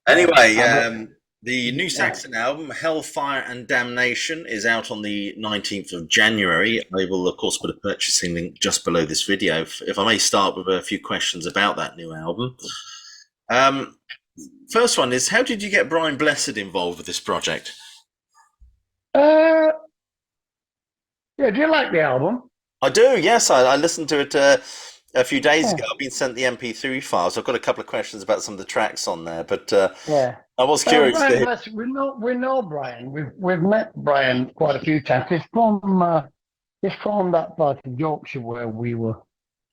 Anyway, I got the new yeah. Saxon album, Hellfire and Damnation, is out on the 19th of January. I will, of course, put a purchasing link just below this video. If I may start with a few questions about that new album. Um, First one is, how did you get Brian Blessed involved with this project? Uh, yeah. Do you like the album? I do, yes. I listened to it a few days Yeah. ago. I've been sent the MP3 files. I've got a couple of questions about some of the tracks on there, but Yeah. I was curious to Brian hear. Bless, we know Brian. We've met Brian quite a few times. He's from that part of Yorkshire where we were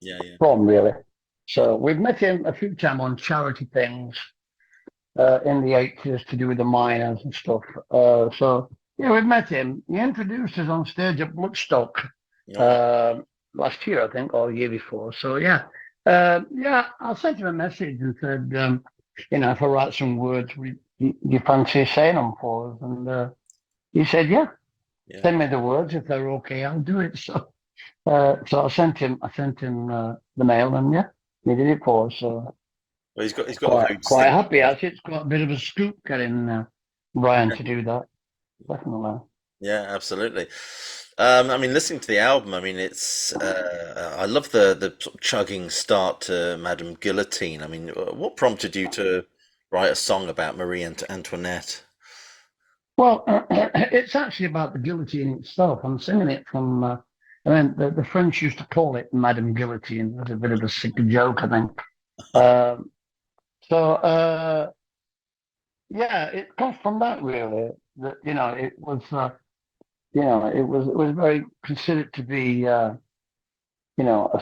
Yeah, yeah, from, really. So we've met him a few times on charity things in the 80s to do with the miners and stuff. So yeah, we've met him. He introduced us on stage at Bloodstock yeah. uh, last year, I think, or the year before. So yeah, yeah, I sent him a message and said, if I write some words, you fancy saying them for us? And he said, yeah, Yeah. send me the words if they're okay, I'll do it. So I sent him the mail, and yeah, he did it for us. So Well, he's got a quite very quite distinct happy voice. actually. It's quite a bit of a scoop getting Brian to do that. Definitely. Yeah, absolutely. I mean, listening to the album, I mean, it's I love the sort of chugging start to Madame Guillotine. I mean, what prompted you to write a song about Marie Antoinette? Well, it's actually about the guillotine itself. I'm singing it from. I mean, the French used to call it Madame Guillotine. It was a bit of a sick joke, I think. Um, so yeah, it comes from that really. That it was it was very considered to be a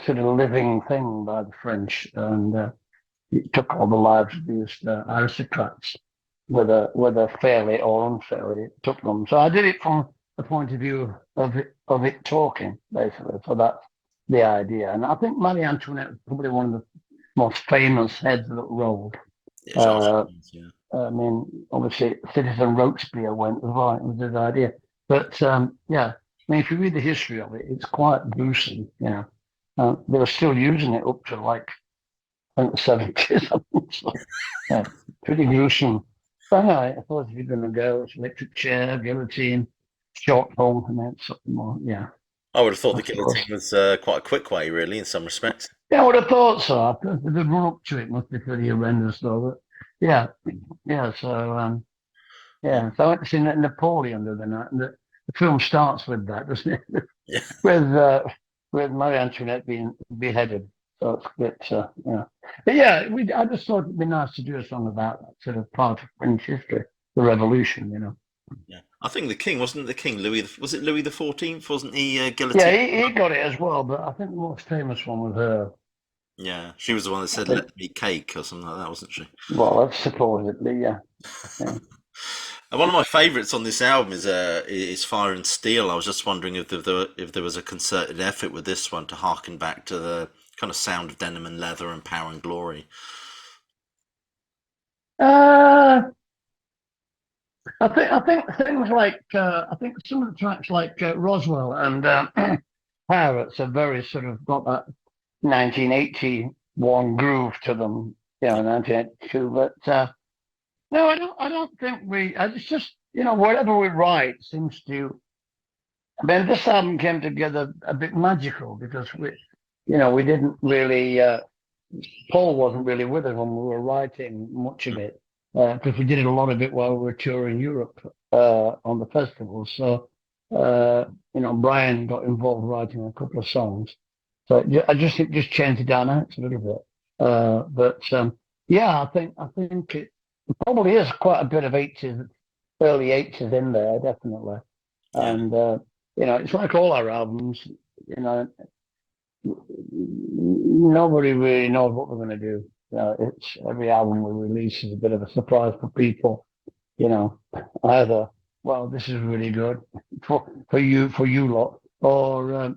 sort of living thing by the French, and it took all the lives of these aristocrats, whether fairly or unfairly, it took them. So I did it from the point of view of it talking, basically. So that's the idea. And I think Marie Antoinette was probably one of the most famous heads that rolled. Yeah, Uh, yeah, I mean, obviously, Citizen Robespierre went as well. It was his idea. But yeah, I mean, if you read the history of it, it's quite gruesome. They were still using it up to like I think the 70s. So, yeah, pretty gruesome. But no, I suppose if you're going to go, it's electric chair, guillotine, short hold, and then something more. Yeah, I would have thought I the guillotine suppose. was quite a quick way, really, in some respects. Yeah, I would have thought so. I thought the run up to it must be pretty horrendous, though. But yeah, yeah. Yeah, So I went to see Napoleon the other night, and the film starts with that, doesn't it? yeah, with uh, with Marie Antoinette being beheaded. So it's a bit, But yeah, I just thought it'd be nice to do a song about that sort of part of French history, the revolution. yeah. I think the king wasn't it the king Louis. Was it Louis the 14th? Wasn't he Yeah, guillotine? he got it as well, but I think the most famous one was her. Yeah, she was the one that I said think, "Let me cake" or something like that, wasn't she? well, that's supposedly, yeah. Yeah. And one of my favourites on this album is Fire and Steel. I was just wondering if there was a concerted effort with this one to harken back to the kind of sound of denim and leather and power and glory. Uh, I think things like I think some of the tracks like Roswell and Pirates are very sort of got that 1981 groove to them, Yeah, 1982. But no, I don't think we. It's just whatever we write seems to. I mean, this album came together a bit magical because we didn't really. Paul wasn't really with us when we were writing much of it because we did a lot of it while we were touring Europe on the festival. So Brian got involved writing a couple of songs. So I just it just changed the dynamics a little bit. But yeah, I think it probably is quite a bit of 80s, early 80s in there, definitely. yeah, And it's like all our albums. You know, nobody really knows what we're going to do. It's every album we release is a bit of a surprise for people. Either this is really good for you lot, or have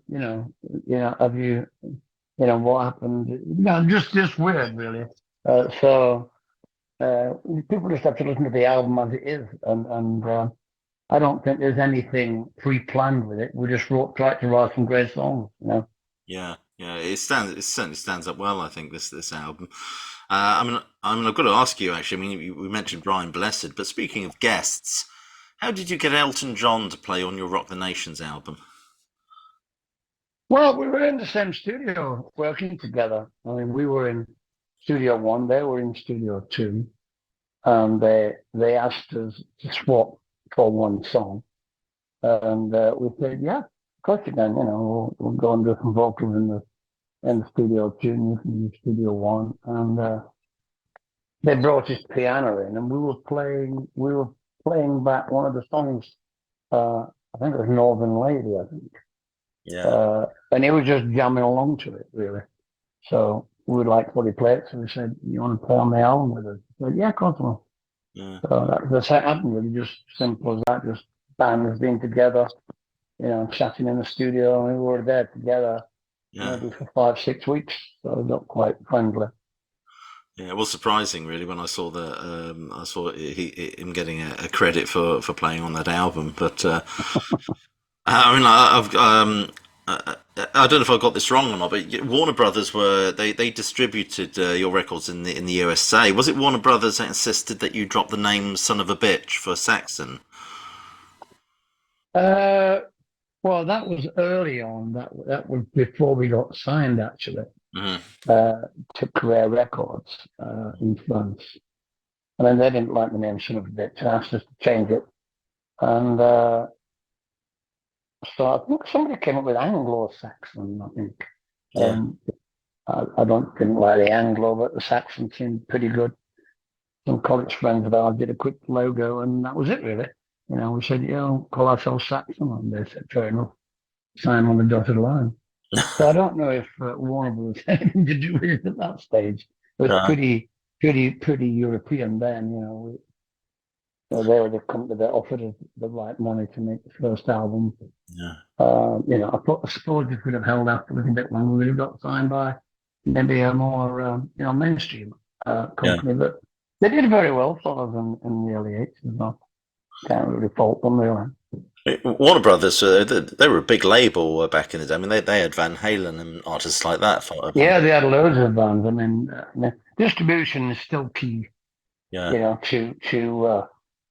what happened? Just weird, really. So people just have to listen to the album as it is, and I don't think there's anything pre-planned with it. We just tried to write some great songs. yeah, yeah. It certainly stands up well. I think this album. I've got to ask you actually. I mean, we mentioned Brian Blessed, but speaking of guests, how did you get Elton John to play on your Rock the Nations album? Well, we were in the same studio working together. I mean, we were in Studio One, they were in Studio Two, and they asked us to swap for one song, and we said, "Yeah, of course you can. You know, we'll go and do some vocals in the Studio Two, and you can use Studio One." And they brought his piano in, and we were playing back one of the songs. I think it was Northern Lady, I think. Yeah, And he was just jamming along to it, really. So we liked what he played. So we said, "You want to play on the album with us?" He said, "Yeah, of course I will." yeah, So that's how it happened, really. Just simple as that. Just bands being together, chatting in the studio. And we were there together yeah. maybe for 5, 6 weeks. So we got quite friendly. Yeah, it was surprising really when I saw him getting a credit for playing on that album. But I mean, I don't know if I got this wrong or not, but Warner Brothers they distributed your records in the USA. Was it Warner Brothers that insisted that you drop the name "Son of a Bitch" for Saxon? Uh, well, that was early on. That was before we got signed, actually, Mm, uh, to Career Records in France. And then they didn't like the name Son of a Bitch and asked us to change it. And so I think somebody came up with Anglo-Saxon, I think. yeah, Um, I didn't like the Anglo, but the Saxon seemed pretty good. Some college friends of ours did a quick logo, and that was it, really. We said, call ourselves Saxon, and they said, fair enough, sign on the dotted line. So I don't know if Warner Bros. had anything to do with it at that stage. It was right, pretty European then, they were the company that offered us the right money to make the first album. yeah, I suppose if we'd have held out a little bit longer, we'd have got signed by maybe a more, mainstream yeah. company. But they did very well for us in the early 80s. I can't really fault them, really. Warner Brothers, they were a big label back in the day. I mean, they had Van Halen and artists like that. Yeah, they had loads of bands. I mean, distribution is still key, Yeah, to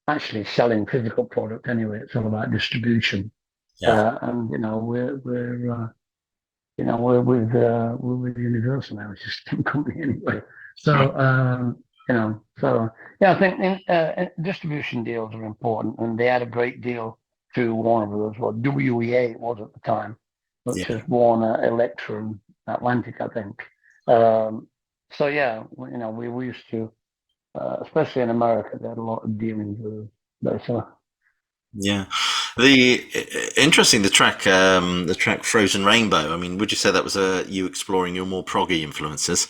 actually selling physical product anyway. It's all about distribution. yeah, And we're with Universal now, which is a same company anyway. So yeah, I think distribution deals are important, and they had a great deal through Warner Brothers, what WEA it was at the time, which yeah. is Warner Electrum Atlantic, I think. So yeah, we used to, especially in America, they had a lot of dealings with those. So Yeah, the track "Frozen Rainbow." I mean, would you say that was you exploring your more proggy influences?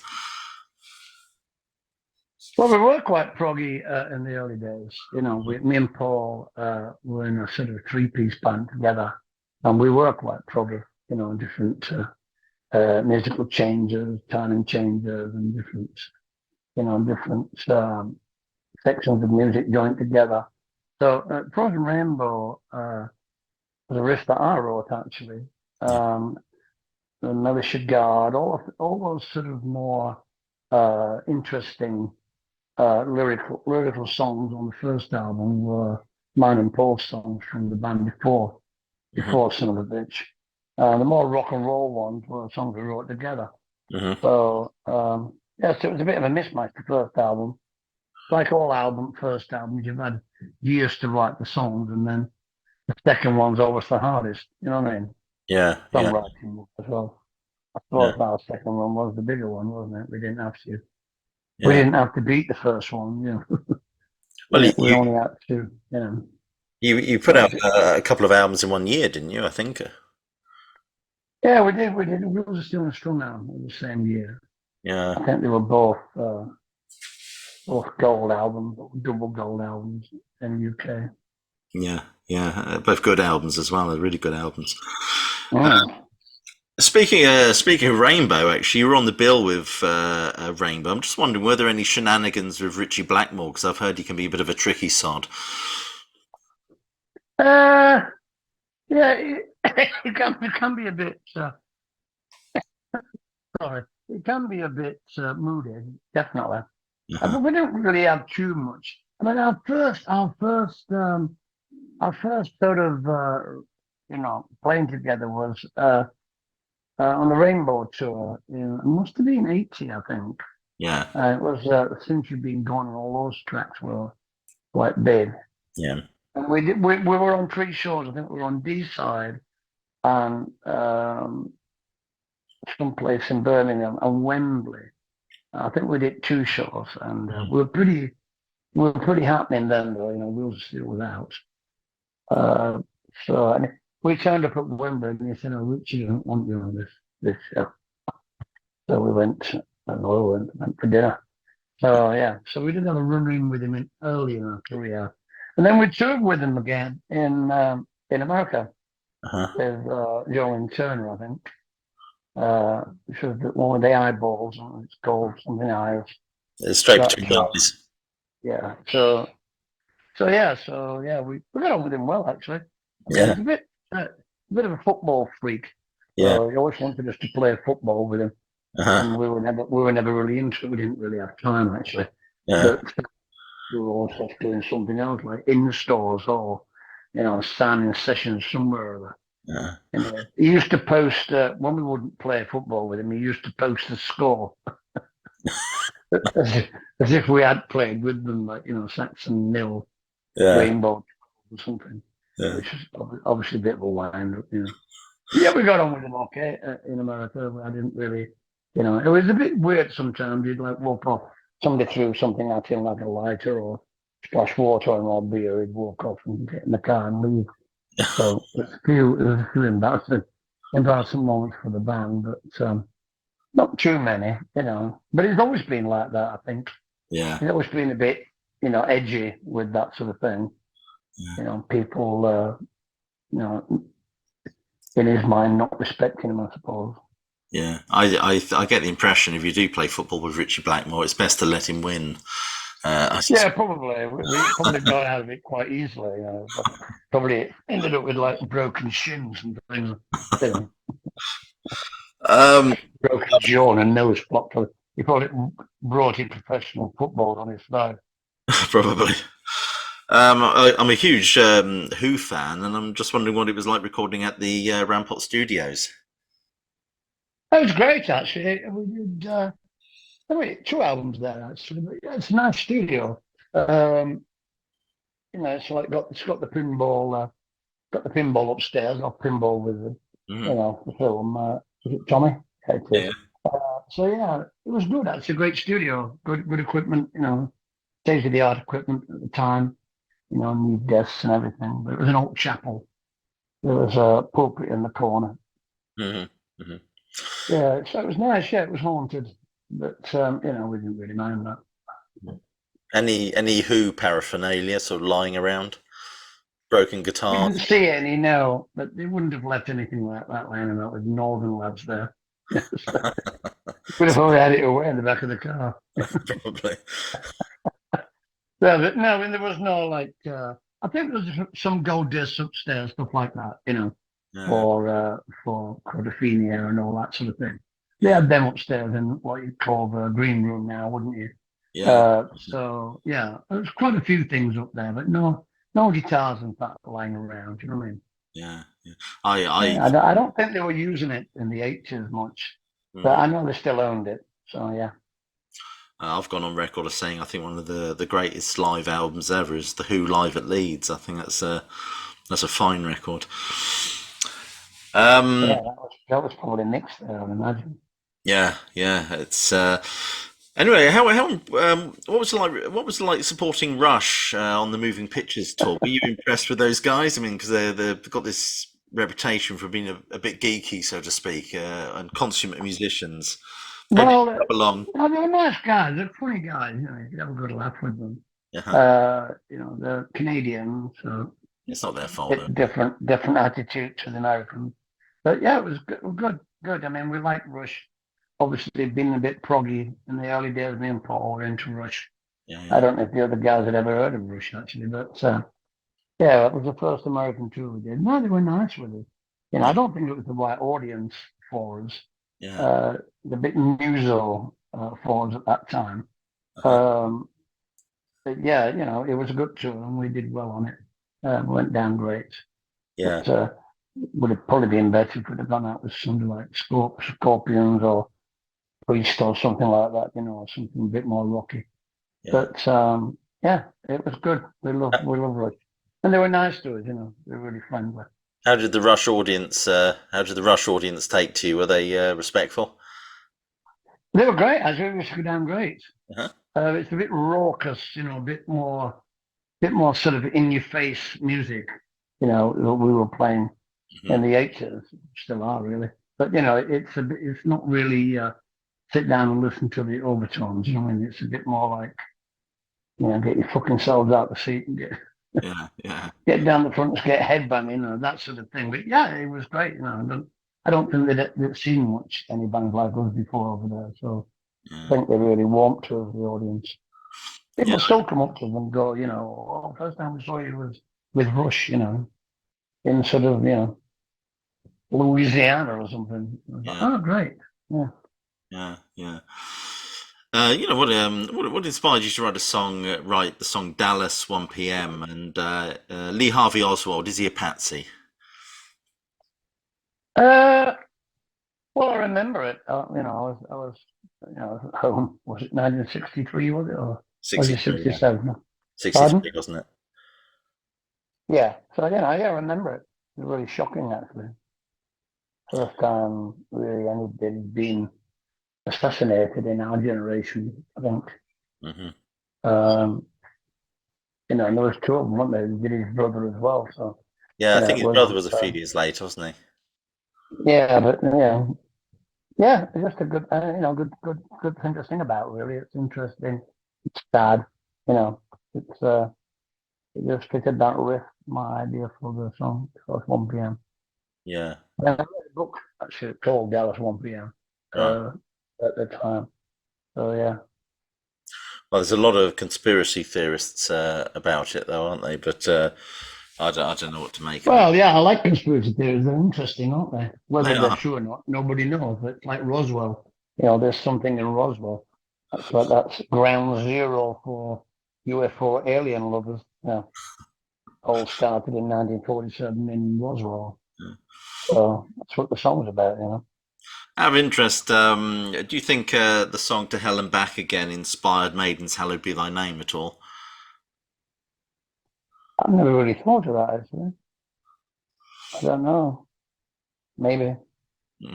well, we were quite proggy in the early days. Me and Paul were in a sort of three-piece band together, and we were quite proggy. Different musical changes, timing changes, and different sections of music joined together. So, Frozen Rainbow was a riff that I wrote actually. Yeah, And Militia Guard, all those sort of more interesting lyrical songs on the first album were mine and Paul's songs from the band before hmm, before Son of a Bitch. The more rock and roll ones were songs we wrote together. hmm, So yeah, so it was a bit of a mismatch. The first album, like all first albums, you've had years to write the songs, and then the second one's always the hardest. You know what I mean? yeah, yeah, Songwriting as well. I yeah. suppose our second one was the bigger one, wasn't it? We Yeah. didn't have to beat the first one. Well, We only had to. you put out So a couple of albums in 1 year, didn't you? I think. yeah, we did. We did. We were still in Strong Arm in the same year. Yeah, I think they were both gold albums, double gold albums in the UK. yeah, yeah. Both good albums as well. They're really good albums. Mm. Speaking of Rainbow, actually, you were on the bill with Rainbow. I'm just wondering, were there any shenanigans with Richie Blackmore? Because I've heard he can be a bit of a tricky sod. Uh, yeah, it can be a bit. Sorry, it can be a bit moody, definitely. Uh-huh. But we don't really have too much. I mean, our first sort of, playing together was on the Rainbow Tour. It must have been 80, I think. Yeah, It was Since You've Been Gone, and all those tracks were quite big. yeah. And we were on three shows. I think we were on D side and someplace in Birmingham and Wembley. I think we did two shows, and we were pretty happening then. Though Wheels still was out. Uh, and we turned up at Wembley, and he said, "Oh, Richie doesn't want you on this show." So we went, and we went for dinner. So yeah, so we did have a run-in with him early in our career, and then we toured with him again in America Uh-huh. with Joel and Turner, I think. Which was one of the eyeballs, and it's called something else. It's straight That between the eyes. yeah. So we got on with him well actually. I mean, Yeah, he's a bit of a football freak. yeah. So he always wanted us to play football with him, Uh-huh. and we were never really into it. We didn't really have time actually, Yeah, but we were also doing something else like in the stores or signing sessions somewhere or other. yeah. He used to post when we wouldn't play football with him. He used to post the score as if we had played with them, like Saxon nil, Yeah, Rainbow or something, yeah. which is obviously a bit of a wind up. Yeah, we got on with him okay in America. I didn't really, it was a bit weird sometimes. You'd like walk off, somebody threw something at him like a lighter or splash water on our beer. He'd walk off and get in the car and leave. So it was a few embarrassing moments for the band, but not too many. But it's always been like that, I think. Yeah, He's always been a bit, edgy with that sort of thing. yeah, People, in his mind, not respecting him, I suppose. yeah. I get the impression if you do play football with Richie Blackmore, it's best to let him win. I Yeah, suspect. probably. We probably got out of it quite easily. Probably ended up with like broken shins and things. You know, Um, broken jaw and nose blocked. He probably brought in professional football on his side. probably. I'm a huge Who fan, and I'm just wondering what it was like recording at the Rampart Studios. That was great, actually. We did two albums there, actually. But yeah, it's a nice studio. Um, it's got the pinball upstairs. Got pinball with Mm, the film. Is it Tommy? Yeah, it is. yeah, So yeah, it was good. It's a great studio. Good equipment. State of the art equipment at the time. New desks and everything. But it was an old chapel. There was a pulpit in the corner. hmm hmm Yeah, so it was nice. Yeah, it was haunted, but we didn't really mind that. Any Who paraphernalia sort of lying around? Broken We didn't guitars. see any, no, but they wouldn't have left anything like that lying about with northern lads there. Would have only had it away in the back of the car. Probably. No, I mean there was no like. I think there was some gold discs upstairs, stuff like that. Yeah, For Crodophinia and all that sort of thing. They yeah, had them upstairs in what you'd call the green room now, wouldn't you? yeah, So yeah, there's quite a few things up there, but no guitars in fact lying around. You know what I mean? yeah, yeah. I, Yeah, I, I don't think they were using it in the 80s much, but mm, I know they still owned it. So yeah. I've gone on record as saying I think one of the greatest live albums ever is the Who live at Leeds. I think that's a fine record. Yeah, Um, that was probably Nick's there, I imagine. yeah, yeah. It's anyway. How what was it like supporting Rush on the Moving Pictures tour? Were you impressed with those guys? I mean, because they've got this reputation for being a bit geeky, so to speak, and consummate musicians. How did Well, you come along? they're nice guys. They're funny guys. You could have a good laugh with them. Yeah, They're Canadian, so it's not their fault though. bit different attitude to the Americans. But yeah, it was good, good. I mean, we like Rush. Obviously, being a bit proggy in the early days, me and Paul were into Rush. Yeah, I yeah, don't know if the other guys had ever heard of Rush actually, but yeah, it was the first American tour we did. No, they were nice with us. I yeah, don't think it was the right audience for us. Yeah. the bit muso phones at that time. Uh-huh. Um, but yeah, it was a good tour and we did well on it. Went down great. Yeah. But would have probably been better if we'd have gone out with something like Scorpions or Priest or something like that, something a bit more rocky. Yeah. But yeah, it was good. We love Rush, and they were nice to us. They were really friendly. How did the Rush audience? How did the Rush audience take to you? Were they respectful? They were great. I think it was damn great. Uh-huh. It's a bit raucous, bit more sort of in your face music. That we were playing in Hmm. the '80s, still are really. But it's not really sit down and listen to the overtones. I mean, it's a bit more like get your fucking selves out the seat and Yeah. Yeah. get down the front and get headbanging, that sort of thing. But yeah, it was great. I don't think they'd seen much any bands like us before over there, so I Yeah. think they really warmed to the audience. Yeah. People still come up to them and go, first time we saw you was with Rush, in sort of, Louisiana or something. I was like, Yeah. oh, great. Yeah. Yeah. Yeah. What inspired you to write the song Dallas 1 p.m. and Lee Harvey Oswald, is he a patsy? Uh, well, I remember it. I was at home. Was it 1963? Was it, or was it 63, yeah. 67? Pardon? 63, wasn't it? Yeah. So yeah, I remember it. It was really shocking, actually. First time really anybody been assassinated in our generation, I think. Hmm. Um, and there was two of them, weren't there? He did his brother as well. So, Yeah, I think it his was, brother was a few years late, wasn't yeah, but yeah, it's just a good, good thing to sing about, really. It's interesting. It's sad, you know, it's, it just fitted that riff, my idea for the song, so it's 1 p.m. he? Yeah, And I read a book actually called Dallas 1 p.m. right. At the time. So yeah. Well, there's a lot of conspiracy theorists about it, though, aren't they? But I don't know what to make of it. Well, yeah, I like conspiracy theories. They're interesting, aren't they? They Whether they're are. true or not, nobody knows. But like Roswell, there's something in Roswell. That's ground zero for UFO alien lovers. Yeah, all started in 1947 in Roswell. So that's what the song's about. Out of interest, do you think the song "To Hell and Back Again" inspired Maiden's "Hallowed Be Thy Name" at all? I've never really thought of that actually. I don't know. Maybe.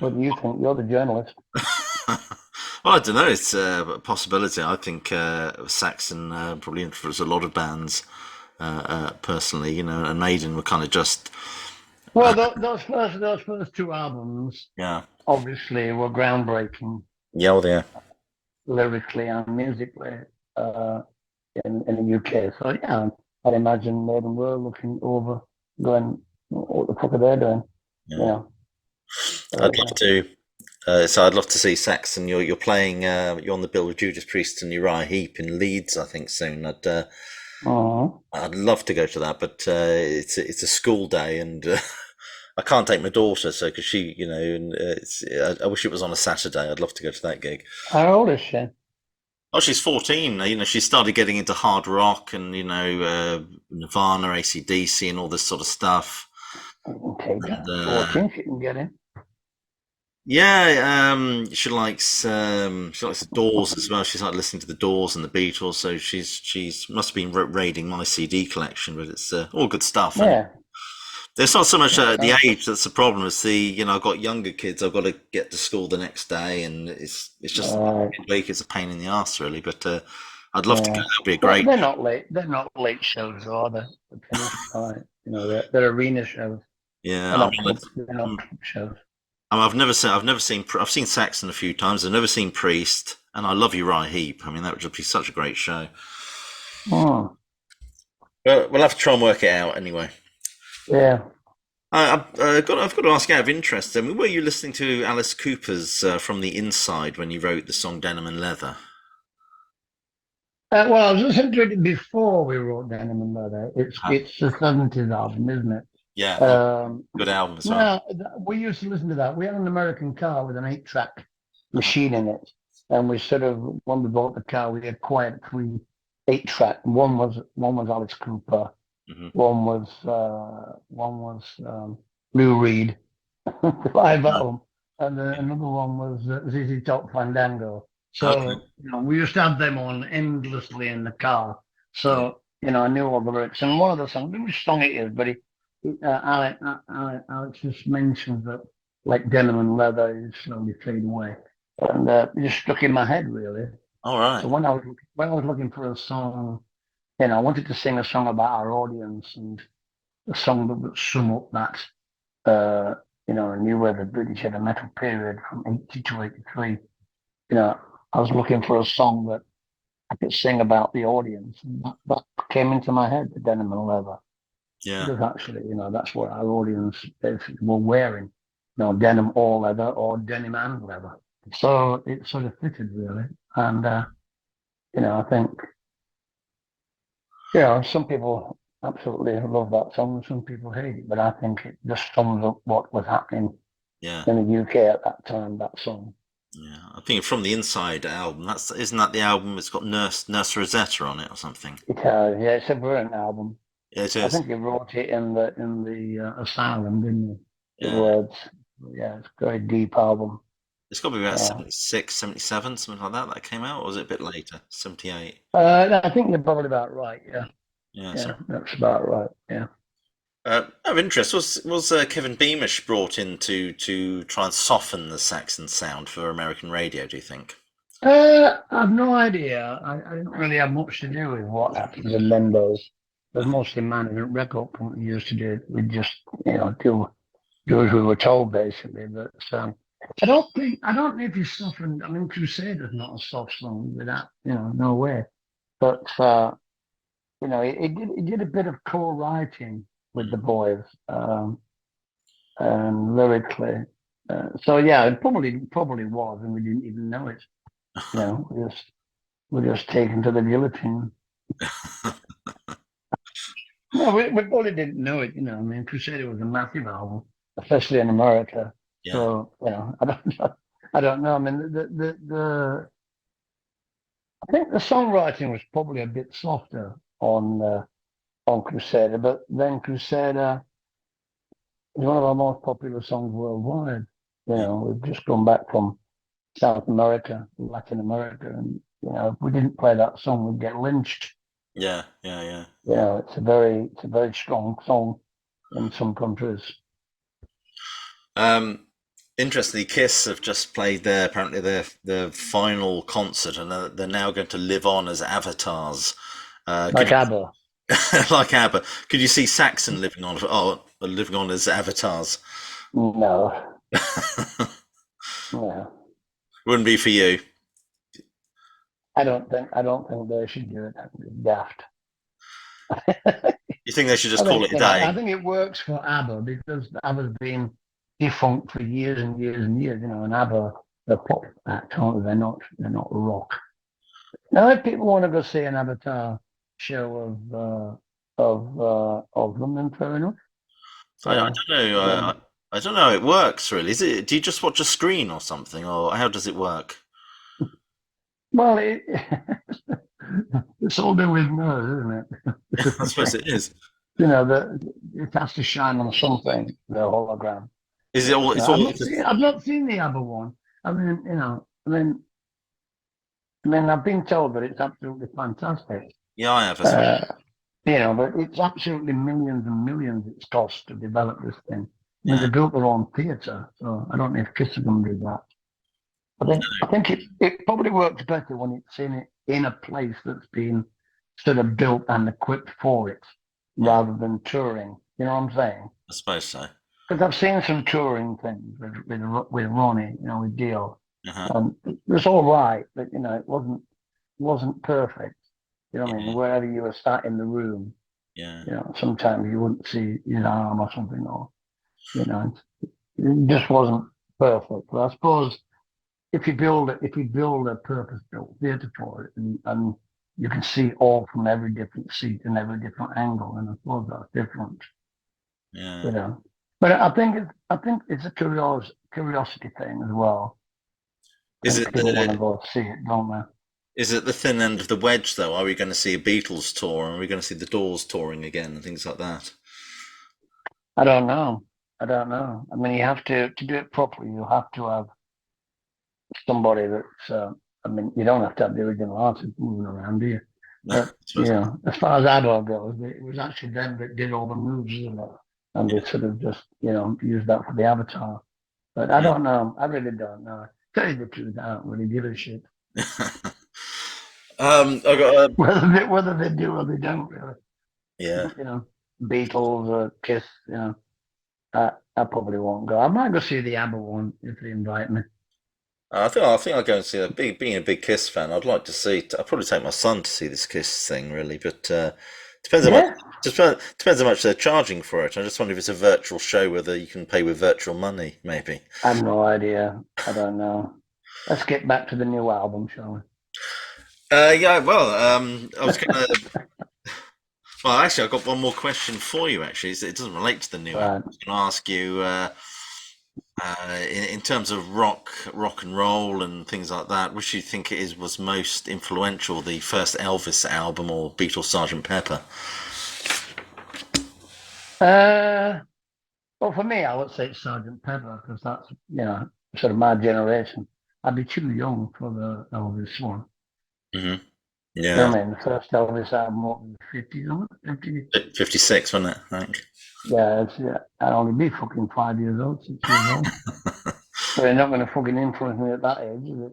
What do you think? You're the journalist. Well, I don't know. It's a possibility. I think Saxon probably influenced a lot of bands personally, and Maiden were kind of just, Well, uh, those first two albums yeah, obviously were groundbreaking yeah, well, yeah, lyrically and musically uh, in the UK. So yeah, I'd imagine Maiden were looking over, going, "What the fuck are they doing?" You yeah. know. So I'd love yeah. to. So I'd love to see Saxon. You're playing. You're on the bill with Judas Priest and Uriah Heep in Leeds, I think soon. Mhm. I'd love to go to that, but it's a school day, and I can't take my daughter, so because she, and I wish it was on a Saturday. I'd love to go to that gig. How old is she? Oh, she's 14. She started getting into hard rock and Nirvana, AC/DC, and all this sort of stuff. Okay, And 14, she can get in. yeah, she likes the Doors as well. She started listening to the Doors and the Beatles, so she's must have been raiding my CD collection, but it's all good stuff. And Yeah. there's not so much the Uh, age that's the problem. It's I've got younger kids. I've got to get to school the next day, and it's just uh, midweek. It's a pain in the ass, really. But I'd love to go. yeah. That'd be a Well, great. they're not late. They're not late shows, are they? They're finished by, they're arena shows. Yeah, They're not club. They're not club shows. I've seen Saxon a few times. I've never seen Priest, and I love Uriah Heep. I mean, that would just be such a great show. Hmm. But we'll have to try and work it out anyway. Yeah. I've got to ask out of interest. I mean, were you listening to Alice Cooper's "From the Inside" when you wrote the song "Denim and Leather"? Well, I was listening to it before we wrote Denim and Leather. It's Ah, it's the 70s album, isn't it? Yeah, oh, Um, good album as well. no, we used to listen to that. We had an American car with an 8-track Uh-huh. machine in it, and we sort of when we bought the car, we acquired 3 8-track. One was Alice Cooper, Hmm. one was Lou Reed, live Uh, album, and yeah. another one was ZZ Top Fandango. Okay. So we used to have them on endlessly in the car. Yeah. So I knew all the lyrics, and one of the songs, which song it is, but Alex just mentioned that like denim and leather is slowly fade away, and it just stuck in my head really. All right. So when I was looking for a song, I wanted to sing a song about our audience and a song that would sum up that new wave of British heavy metal period from 80 to 83. I was looking for a song that I could sing about the audience, and that came into my head, the denim and leather. Yeah. Because actually, that's what our audience basically were wearing, denim or leather or denim and leather. So it sort of fitted really. And, I think, some people absolutely love that song and some people hate it, but I think it just sums up what was happening Yeah. in the UK at that time, that song. Yeah. I think From the Inside album. That's isn't that the album? It's got Nurse Rosetta on it or something. Yeah, it's a brilliant album. Yeah, it I is. think he wrote it in the asylum, didn't he? The Yeah. words. Yeah, it's a very deep album. It's got to be about Yeah. 76, 77, something like that came out, or was it a bit later? 78. I think you're probably about right. Yeah, Yeah, yeah, something. that's about right. Yeah. Of interest, was Kevin Beamish brought in to try and soften the Saxon sound for American radio, do you think? I've no idea. I didn't really have much to do with what happens in Limbo's. It was Uh, mostly management record company used to do it. We just, do as we were told, basically. But I don't know if he's softened. I mean, Crusader's not a soft song with that, no way. But he did a bit of co-writing with the mm, boys, and lyrically. So yeah, it probably was, and we didn't even know it. We're just taken to the guillotine. No, we probably didn't know it. I mean, Crusader was a massive album, especially in America. yeah, So I don't know. I don't know. I mean, I think the songwriting was probably a bit softer on Crusader, but then Crusader is one of our most popular songs worldwide. yeah, We've just come back from South America, Latin America, and if we didn't play that song, we'd get lynched. yeah, yeah, yeah. It's a very strong song in some countries. Um, Interestingly, Kiss have just played their final concert, and they're now going to live on as avatars. Could Like ABBA. you, like ABBA, could you see Saxon living on as avatars? No, no. Wouldn't be for you. I don't think they should do it. Daft. You think they should I just call think it a day? I think it works for ABBA because ABBA's been defunct for years and years and years. And ABBA, they're pop act, aren't they? They're not rock. Now, if people want to go see an Avatar show of them, then fair enough. I So, don't know. um, I don't know how it works really. Is it? Do you just watch a screen or something, or how does it work? well, it's all done with nerves, isn't I it? suppose it is. It has to shine on something. The hologram. Is it But all? It's I've all. not seen. I've not seen the other one. I mean, I've been told that it's absolutely fantastic. Yeah, I have as well. Uh, but it's absolutely millions and millions it's cost to develop this thing. I mean, they Yeah. built their own theatre, so I don't know if Kiss are going to do that. I No. think I think it probably works better when it's in a place that's been sort of built and equipped for it, Yeah, rather than touring. You know what I'm saying? I suppose so. Because I've seen some touring things with Ronnie, with Dio, Uh-huh. and it was all right, but it wasn't perfect. You know what I mean? Yeah, Wherever you were sat in the room, yeah, sometimes you wouldn't see his arm or something, or it just wasn't perfect. But I suppose if you build a purpose-built theatre for it, and you can see all from every different seat and every different angle, and I suppose that's different. Yeah. you know. But I think it's a curiosity thing as well. I Is think it people want to the go see it, don't they? is it the thin end of the wedge though? Are we going to see a Beatles tour? Are we going to see the Doors touring again and things like that? I don't know. I don't know. I mean, you have to do it properly. You have to have somebody that's. I mean, you don't have to have the original artist moving around, do you? No, I But suppose not. as far as ABBA goes, it was actually them that did all the moves, isn't it? And they Yeah, sort of just used that for the avatar. But I yeah. don't know. I really don't know. Tell you the truth, I don't really give a shit I got whether they do or they don't. Really, yeah. you know, Beatles or Kiss. I probably won't go. I might go see the ABBA one if they invite me. I think I'll go and see that. Being a big Kiss fan, I'd like to see. I'd probably take my son to see this Kiss thing, really. But depends how much. Yeah, Depends how much they're charging for it. I just wonder if it's a virtual show, whether you can pay with virtual money, maybe. I have no idea. I don't know. Let's get back to the new album, shall Yeah. Well, I we? was gonna. Well, actually, I've got one more question for you. Actually, it doesn't relate to the new album. Right. I was going to ask you, in terms of rock and roll, and things like that, which do you think it is was most influential? The first Elvis album or Beatles Sgt Pepper? Uh, well, for me, I would say it's Sergeant Pepper because that's sort of my generation. I'd be too young for the Elvis one. Hmm. You know Yeah, what I mean? The first Elvis album, what was it, 50s, wasn't it? 50, 56, wasn't it? I think. yeah, I'd only be fucking 5 years old, 6 years old. So they're not going to fucking influence me at that age, is it?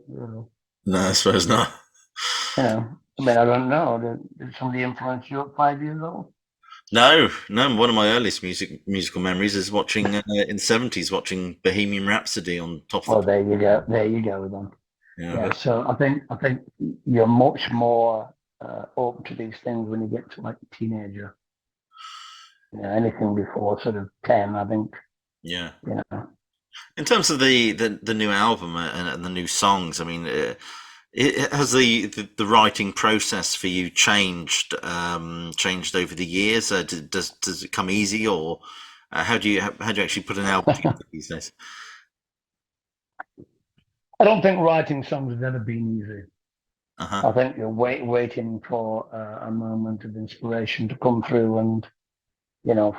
No, I suppose not. I mean, I don't know. Did somebody influence you at 5 years old? No, no. One of my earliest musical memories is watching in the '70s, watching Bohemian Rhapsody on top of Oh, the. there you go. There you go then. Yeah, Yeah. but So I think you're much more open to these things when you get to like a teenager. Anything before sort of 10, I think. yeah. You know. In terms of the new album and the new songs, I mean, has the writing process for you changed over the years? Does it come easy, or how do you actually put an album together these days? I don't think writing songs has ever been easy. Uh huh. I think you're waiting for a moment of inspiration to come through, and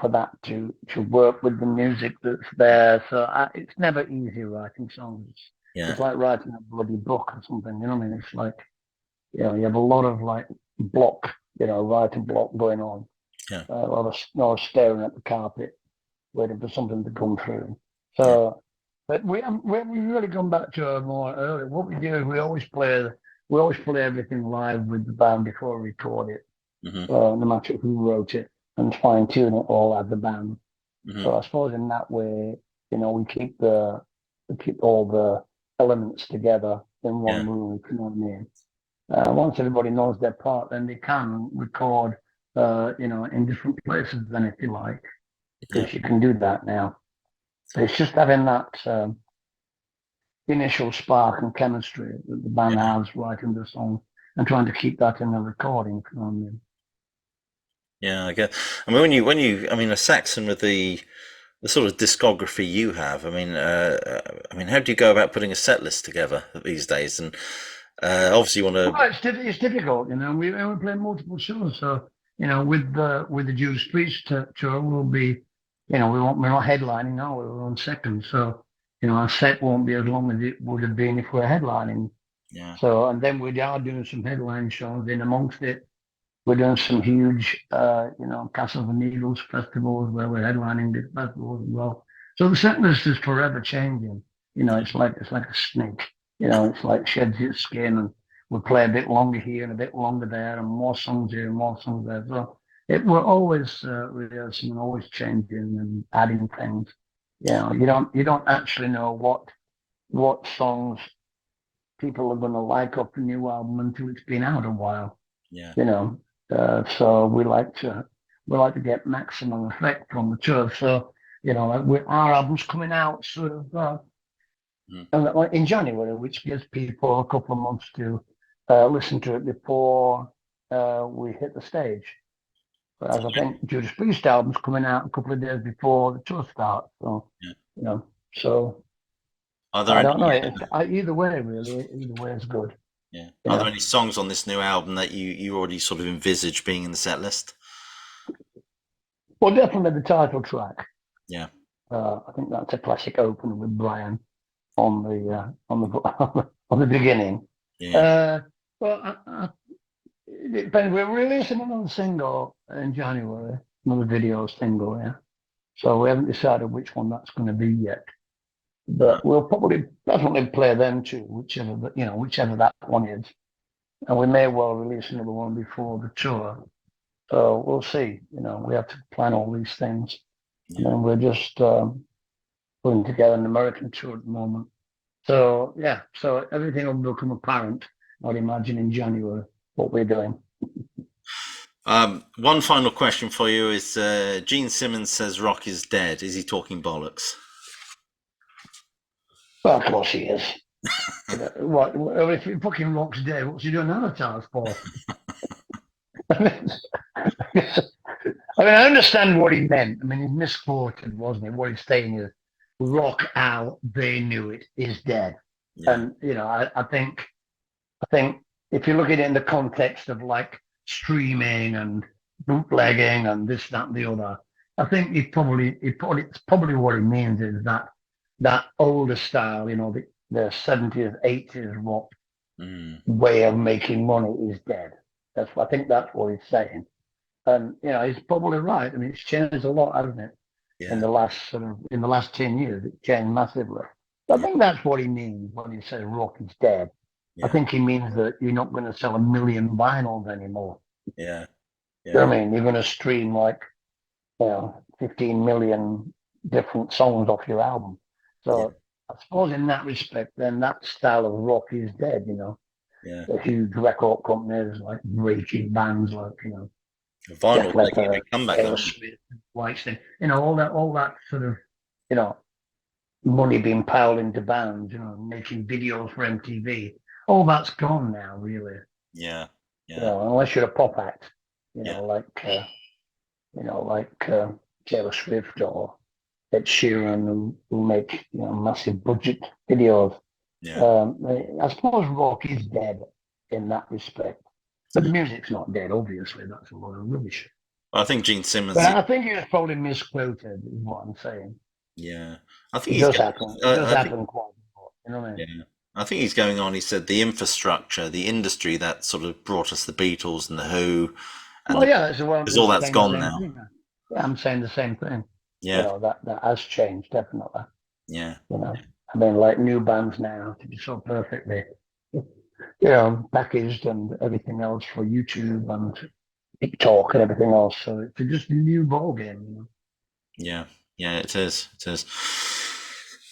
for that to work with the music that's there. So it's never easy writing songs. Yeah. It's like writing a bloody book or something. You know what I mean? It's like you have a lot of like writing block going on. Yeah. A lot of staring at the carpet, waiting for something to come through. Yeah. So, but we really gone back to a more early. What we do is we always play everything live with the band before we record it. Hmm. No matter who wrote it, and fine tune it all at the band. Hmm. So I suppose in that way, we keep all the elements together in Yeah. one room. If you know what I mean? Once everybody knows their part, then they can record, in different places than if you like, Yeah. because you can do that now. But it's just having that initial spark and chemistry that the band Yeah. has writing the song and trying to keep that in the recording. If you know what I mean? Yeah. I guess. I mean, I mean, a Saxon with the sort of discography you have. I mean, how do you go about putting a set list together these days? And obviously, you want Well, to. it's difficult, We play multiple shows, so with the Judas Priest tour, we'll be, we're not headlining now. We're on second, so our set won't be as long as it would have been if we're headlining. Yeah. So, and then we are doing some headline shows in amongst it. We're doing some huge, Castles and Needles festivals where we're headlining big festivals as well. So the set list is forever changing. It's like a snake. It's like sheds its skin, and we play a bit longer here and a bit longer there, and more songs here and more songs there. So we're always rehearsing and always changing and adding things. You don't actually know what songs people are going to like off the new album until it's been out a while. Yeah. You know, so we like to get maximum effect from the tour. So our album's coming out sort of Mm. in January, which gives people a couple of months to listen to it before we hit the stage. Whereas I think Judas Priest album's coming out a couple of days before the tour starts. So, Yeah. so Are there I any? don't know. Either way, really, either way is good. Yeah. You Are there know. any songs on this new album that you already sort of envisage being in the set list? Well, definitely the title track. Yeah. I think that's a classic opener with Brian on the beginning. Yeah. Uh, well, it depends. We're releasing another single in January, another video single. Yeah. So we haven't decided which one that's going to be yet. But we'll probably definitely play them too, whichever that one is. And we may well release another one before the tour. So we'll see. We have to plan all these things. And Yeah. then we're just putting together an American tour at the moment. So yeah, so everything will become apparent, I'd imagine, in January, what we're doing. One final question for you is: Gene Simmons says rock is dead. Is he talking bollocks? Well, of course he is. What if he fucking rock's dead? What's he doing avatars for? I understand what he meant. I mean, he's misquoted, wasn't he? What he's saying is, rock out, they knew it, is dead. Yeah. And, I think if you look at it in the context of like streaming and bootlegging and this, that, and the other, I think it's probably what he means is that older style, the 70s, 80s rock Mm. way of making money is dead. I think that's what he's saying. And he's probably right. I mean, it's changed a lot, hasn't it? In Yeah. the last 10 years, it changed massively. I Yeah. think that's what he means when he says rock is dead. I Yeah. think he means that you're not going to sell 1 million vinyls anymore. Yeah. You know Yeah. what I mean? You're going to stream like 15 million different songs off your album. Yeah. So I suppose in that respect, then that style of rock is dead. Yeah. The huge record companies like breaking bands like Vinyl's Def making a Leppard, big comeback, though, Taylor isn't it? Swift, Whitesnake, all that sort of you know money being piled into bands, making videos for MTV. All that's gone now, really. Yeah. Yeah. Unless you're a pop act, Yeah. like Taylor Swift or Ed Sheeran, who make massive budget videos. Yeah. I suppose rock is dead in that respect, but the music's not dead. Obviously, that's a lot of rubbish. Well, I think Gene Simmons. But I think he was probably misquoted, is what I'm saying. Yeah. I think It he's. does happen. It does I think. happen quite a lot. You know what I mean? Yeah. I think he's going on. He said the infrastructure, the industry that sort of brought us the Beatles and the Who, and Well, yeah, so I'm because all just that's saying the gone same now. thing. Yeah, I'm saying the same thing. Yeah. That has changed, definitely. Yeah. I mean, like new bands now to be so perfectly, packaged and everything else for YouTube and TikTok and everything else. So it's just a new ball game. Yeah. Yeah. It is. It is.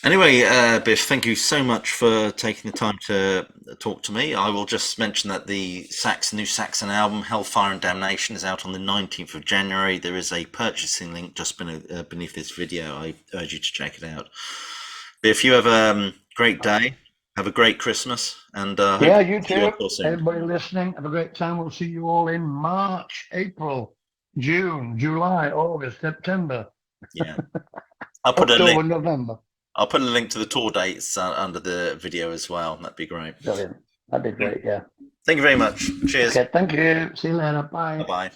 Anyway, Biff, thank you so much for taking the time to talk to me. I will just mention that the new Saxon album, Hellfire and Damnation, is out on the 19th of January. There is a purchasing link just beneath this video. I urge you to check it out. Biff, you have a great day. Have a great Christmas. And Yeah, hope you to see you on too. tour soon. Everybody listening, have a great time. We'll see you all in March, April, June, July, August, September, Yeah. I'll put a October, link. November. I'll put a link to the tour dates under the video as well. That'd be great. Brilliant. That'd be great. Yeah. Thank you very much. Cheers. Okay. Thank you. See you later. Bye. Bye bye.